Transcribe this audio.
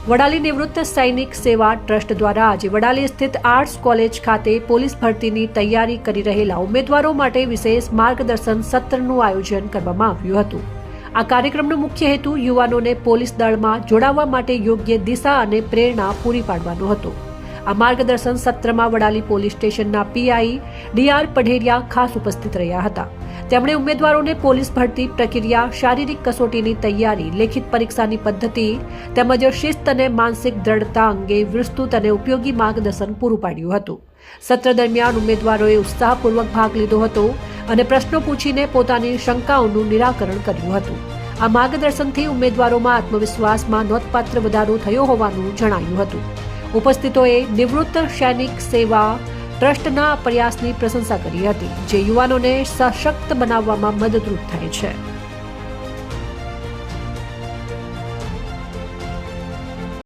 વડાલી નિવૃત્ત સૈનિક સેવા ટ્રસ્ટ દ્વારા આજે વડાલી સ્થિત આર્ટ્સ કોલેજ ખાતે પોલીસ ભરતીની તૈયારી કરી રહેલા ઉમેદવારો માટે વિશેષ માર્ગદર્શન સત્રનું આયોજન કરવામાં આવ્યું હતું। આ કાર્યક્રમનો મુખ્ય હેતુ યુવાનોને પોલીસ દળમાં જોડાવા માટે યોગ્ય દિશા અને પ્રેરણા પૂરી પાડવાનો હતો। આ માર્ગદર્શન સત્રમાં વડાલી પોલીસ સ્ટેશનના પીઆઈ ડીઆર પઢેરિયા ખાસ ઉપસ્થિત રહ્યા હતા। તેમણે ઉમેદવારોને પોલીસ ભરતી પ્રક્રિયા, શારીરિક કસોટીની તૈયારી, લેખિત પરીક્ષાની પદ્ધતિ તેમજ શિસ્ત અને માનસિક દ્રઢતા અંગે વિસ્તૃત અને ઉપયોગી માર્ગદર્શન પૂરું પાડ્યું હતું। સત્ર દરમિયાન ઉમેદવારોએ ઉત્સાહપૂર્વક ભાગ લીધો હતો અને પ્રશ્નો પૂછીને પોતાની શંકાઓનું નિરાકરણ કર્યું હતું। આ માર્ગદર્શનથી ઉમેદવારોમાં આત્મવિશ્વાસમાં નોંધપાત્ર વધારો થયો હોવાનું જણાયું હતું। ઉપસ્થિતોએ નિવૃત્ત સૈનિક સેવા ટ્રસ્ટના પ્રયાસની પ્રશંસા કરી હતી, જે યુવાનોને સશક્ત બનાવવામાં મદદરૂપ થાય છે।